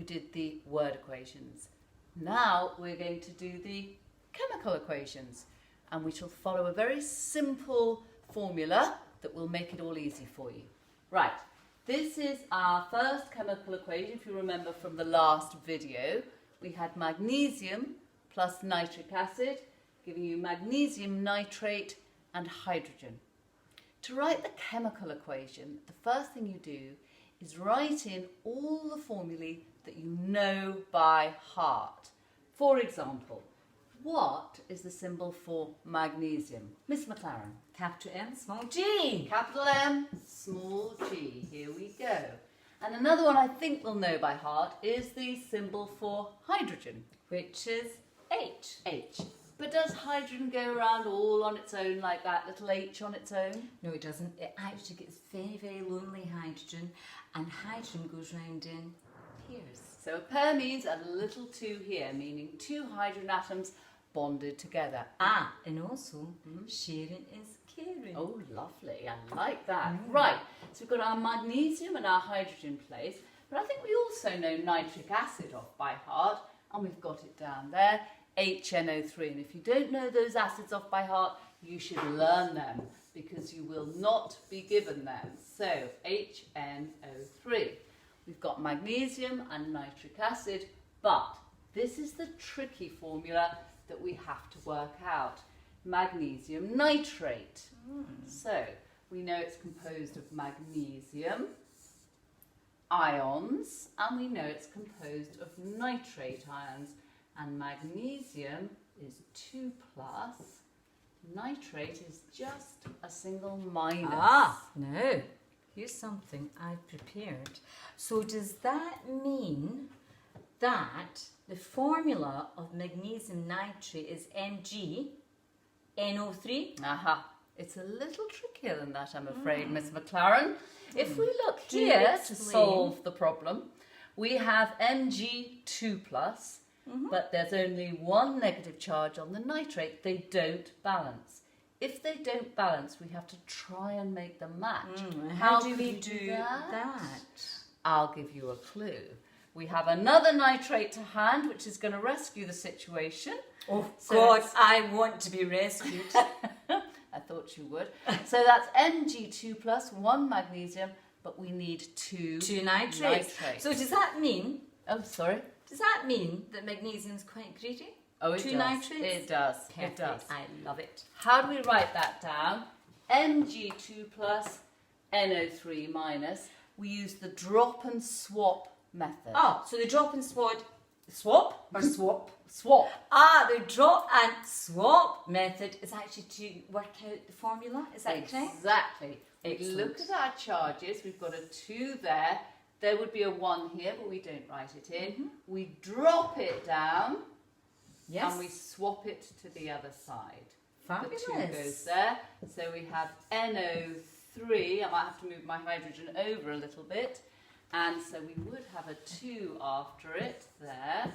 did the word equations. Now we're going to do the chemical equations, and we shall follow a very simple formula that will make it all easy for you. Right, this is our first chemical equation. If you remember from the last video, we had magnesium plus nitric acid, giving you magnesium nitrate and hydrogen. To write the chemical equation, the first thing you do is write in all the formulae that you know by heart. For example, what is the symbol for magnesium? Miss McLaren. Capital M, small g. Capital M, small g. Here we go. And another one I think we'll know by heart is the symbol for hydrogen, Which is H. H. But does hydrogen go around all on its own like that, little H on its own? No, it doesn't. It actually gets very, very lonely hydrogen, and hydrogen goes round in pairs. So a pair means a little two here, meaning two hydrogen atoms bonded together. And also, sharing is caring. Oh, lovely. I like that. Right, so we've got our magnesium and our hydrogen place, but I think we also know nitric acid off by heart, and we've got it down there, HNO3. And if you don't know those acids off by heart, you should learn them, because you will not be given them. So, HNO3. We've got magnesium and nitric acid, but this is the tricky formula that we have to work out. Magnesium nitrate. So, we know it's composed of magnesium ions, and we know it's composed of nitrate ions. And magnesium is 2+, nitrate is just a single minus. No. Here's something I've prepared. So does that mean that the formula of magnesium nitrate is MgNO3? Aha. It's a little trickier than that, I'm afraid, Miss McLaren. If we look Do here to explain. solve the problem, we have Mg2+, but there's only one negative charge on the nitrate. They don't balance. If they don't balance, we have to try and make them match. How do could we you do that? I'll give you a clue. We have another nitrate to hand, which is going to rescue the situation. Oh, So God, it's- I want to be rescued. I thought you would. So that's Mg2+, 1 magnesium, but we need 2 Two nitrates. So does that mean that magnesium's quite greedy? Oh, it Two does. nitrates? It does. Perfect. It does. I love it. How do we write that down? Mg2+, NO3 minus. We use the drop and swap method. Oh, so the drop and swap or swap? Swap. The drop and swap method is actually to work out the formula. Is that correct? Exactly. Excellent. Look at our charges. We've got a 2 there. There would be a 1 here, but we don't write it in. We drop it down. Yes. And we swap it to the other side. Fabulous. The 2 goes there. So we have NO3. I might have to move my hydrogen over a little bit. And so we would have a 2 after it there.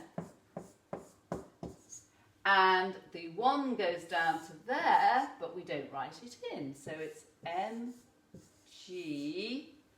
And the 1 goes down to there, but we don't write it in. So it's Mg.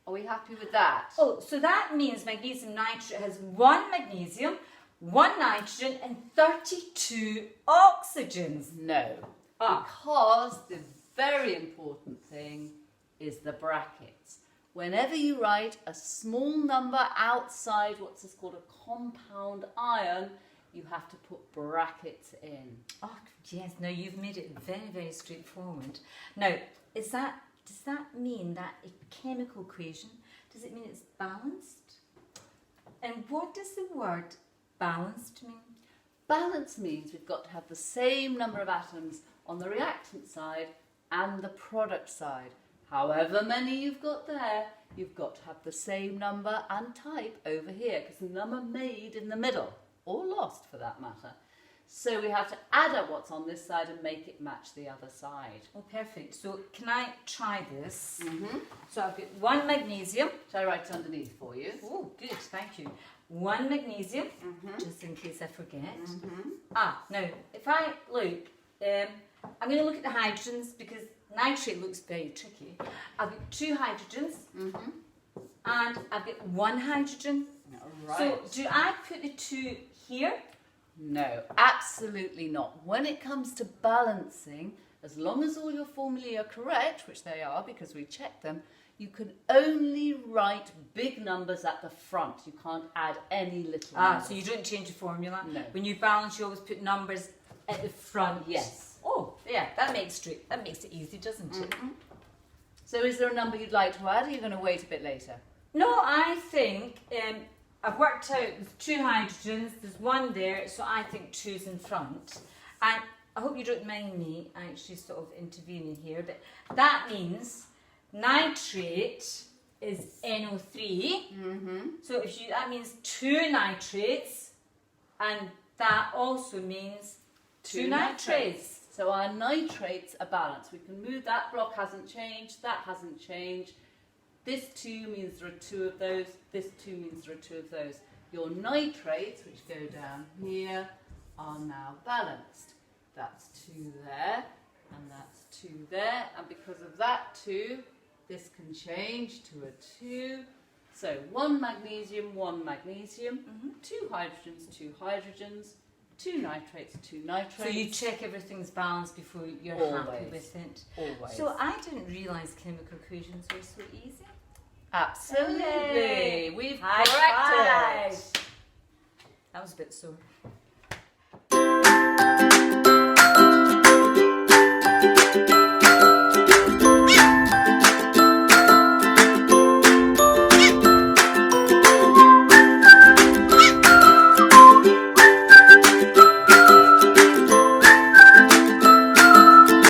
Are we happy with that? Oh, so that means magnesium nitrate has 1 magnesium, 1 nitrogen, and 32 oxygens. No. Because the very important thing is the brackets. Whenever you write a small number outside what's called a compound ion, you have to put brackets in. Oh, yes. Now you've made it very, very straightforward. Now, does that mean that a chemical equation, does it mean it's balanced? And what does the word balanced mean? Balance means we've got to have the same number of atoms on the reactant side and the product side. However many you've got there, you've got to have the same number and type over here, because the number made in the middle, or lost for that matter. So we have to add up what's on this side and make it match the other side. Oh, perfect. So can I try this? So I've got 1 magnesium. Shall I write it underneath for you? Oh, good. Thank you. 1 magnesium, just in case I forget. Now, if I look, I'm going to look at the hydrogens because nitrate looks very tricky. I've got 2 hydrogens and I've got 1 hydrogen. Right. So do I put the 2 here? No, absolutely not. When it comes to balancing, as long as all your formulae are correct, which they are because we checked them, you can only write big numbers at the front. You can't add any little numbers. So you don't change the formula? No. When you balance, you always put numbers at the front? Yes. Oh, yeah, that makes it easy, doesn't it? Mm-hmm. So is there a number you'd like to add, or are you going to wait a bit later? No, I think I've worked out there's 2 hydrogens, there's 1 there, so I think 2's in front. And I hope you don't mind me actually sort of intervening here, but that means nitrate is NO3. Mm-hmm. So that means 2 nitrates, and that also means 2 nitrates. So our nitrates are balanced. We can move, that block hasn't changed, that hasn't changed. This 2 means there are 2 of those, this 2 means there are 2 of those. Your nitrates, which go down here, are now balanced. That's 2 there, and that's 2 there, and because of that 2, this can change to a 2. So 1 magnesium, 1 magnesium, 2 hydrogens, 2 hydrogens, 2 nitrates, 2 nitrates. So you check everything's balanced before you're happy Always. with it. Always. So I didn't realise chemical equations were so easy. Absolutely. Hooray. We've High corrected. five. That was a bit sore.